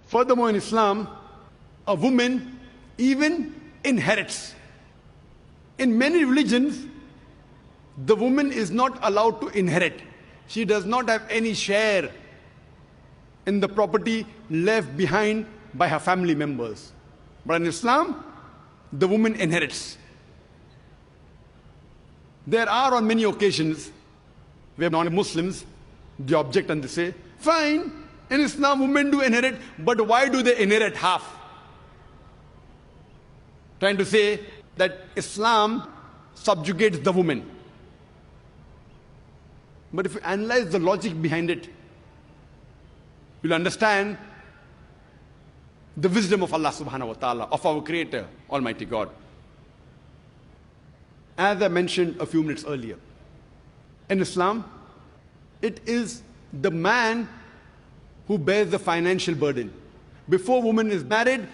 Furthermore, in Islam, a woman even inherits. In many religions, the woman is not allowed to inherit. She does not have any share in the property left behind by her family members. But in Islam, the woman inherits. There are on many occasions where non-Muslims, they object and they say, fine, in Islam women do inherit, but why do they inherit half? Trying to say that Islam subjugates the woman. But if you analyze the logic behind it, you'll understand the wisdom of Allah subhanahu wa ta'ala, of our Creator, Almighty God. As I mentioned a few minutes earlier, in Islam, it is the man who bears the financial burden. Before woman is married,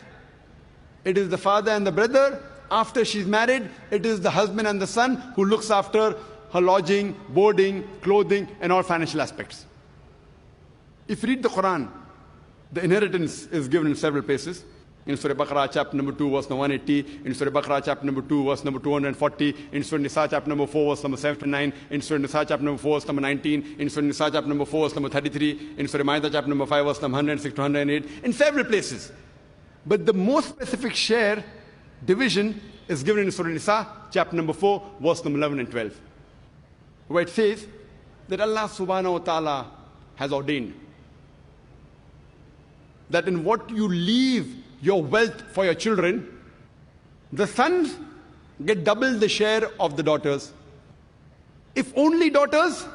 it is the father and the brother. After she's married, it is the husband and the son who looks after her lodging, boarding, clothing, and all financial aspects. If you read the Quran, the inheritance is given in several places. In Surah Baqarah, chapter number 2, verse number 180. In Surah Baqarah, chapter number 2, verse number 240. In Surah Nisa, chapter number 4, verse number 79. In Surah Nisa, chapter number 4, verse number 19. In Surah Nisa, chapter number 4, verse number 33. In Surah Ma'idah, chapter number 5, verse number 106 to 108. In several places. But the most specific share division is given in Surah Nisa, chapter number 4, verse number 11 and 12. Where it says that Allah subhanahu wa ta'ala has ordained that in what you leave your wealth for your children, the sons get double the share of the daughters. If only daughters,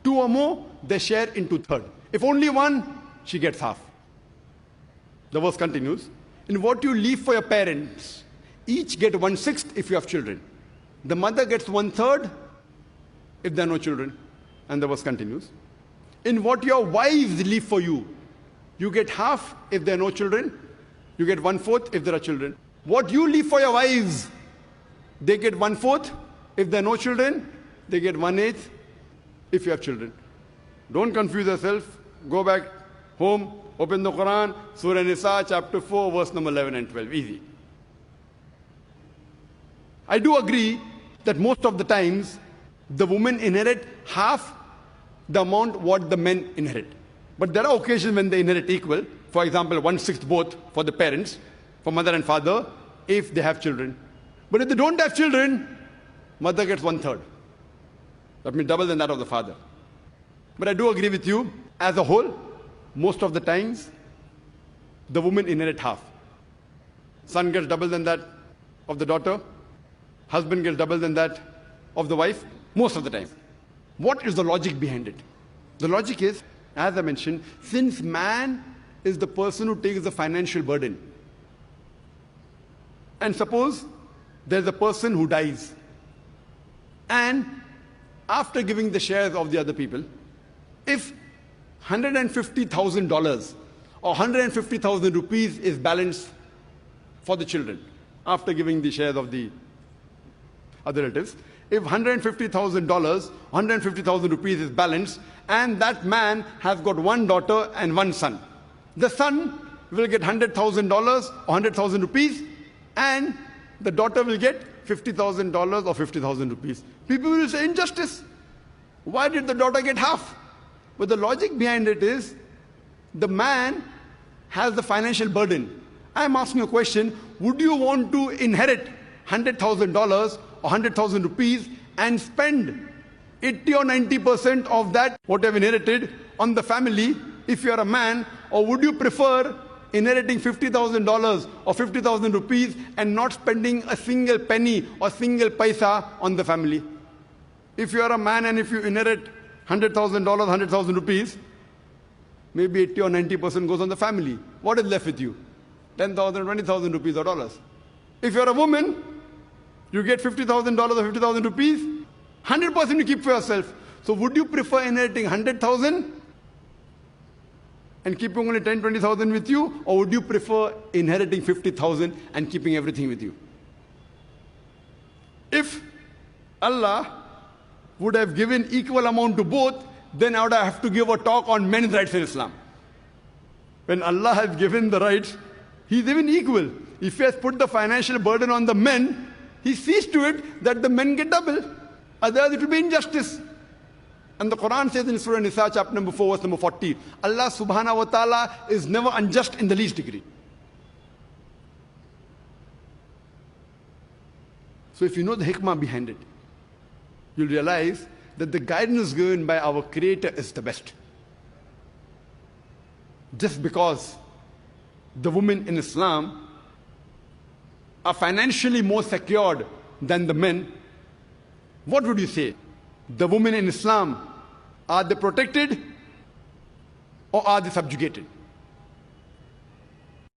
2 or more, they share into third. If only one, she gets half. The verse continues. In what you leave for your parents, each get 1/6 if you have children. The mother gets 1/3 if there are no children. And the verse continues. In what your wives leave for you, you get half if there are no children. You get 1/4 if there are children. What you leave for your wives, they get 1/4 if there are no children. They get 1/8 if you have children. Don't confuse yourself. Go back home, open the Quran, Surah Nisa, chapter 4, verse number 11 and 12. Easy. I do agree that most of the times the women inherit half the amount what the men inherit. But there are occasions when they inherit equal. For example, 1/6 both for the parents, for mother and father, if they have children. But if they don't have children, mother gets 1/3. That means double than that of the father. But I do agree with you, as a whole, most of the times, the woman inherit half. Son gets double than that of the daughter. Husband gets double than that of the wife, most of the time. What is the logic behind it? The logic is, as I mentioned, since man is the person who takes the financial burden, and suppose there's a person who dies, and after giving the shares of the other people, if $150,000 or 150,000 rupees is balanced for the children, after giving the shares of the other relatives, if $150,000, 150,000 rupees is balanced, and that man has got one daughter and one son, the son will get $100,000 or 100,000 rupees, and the daughter will get $50,000 or 50,000 rupees. People will say injustice. Why did the daughter get half? But the logic behind it is, the man has the financial burden. I'm asking a question, would you want to inherit $100,000 or 100,000 rupees and spend 80 or 90% of that, what you have inherited, on the family if you are a man? Or would you prefer inheriting $50,000 or 50,000 rupees and not spending a single penny or single paisa on the family? If you are a man and if you inherit $100,000, 100,000 rupees, maybe 80 or 90% goes on the family. What is left with you? 10,000, 20,000 rupees or dollars. If you're a woman, you get $50,000 or 50,000 rupees, 100% you keep for yourself. So would you prefer inheriting 100,000 and keeping only 10, 20,000 with you, or would you prefer inheriting 50,000 and keeping everything with you? If Allah would have given equal amount to both, then I would have to give a talk on men's rights in Islam. When Allah has given the rights, He's even equal. If He has put the financial burden on the men, He sees to it that the men get double. Otherwise it will be injustice. And the Quran says in Surah Nisa, chapter number 4, verse number 40, Allah subhanahu wa ta'ala is never unjust in the least degree. So if you know the hikmah behind it, you'll realize that the guidance given by our Creator is the best. Just because the women in Islam are financially more secured than the men, what would you say? The women in Islam, are they protected or are they subjugated?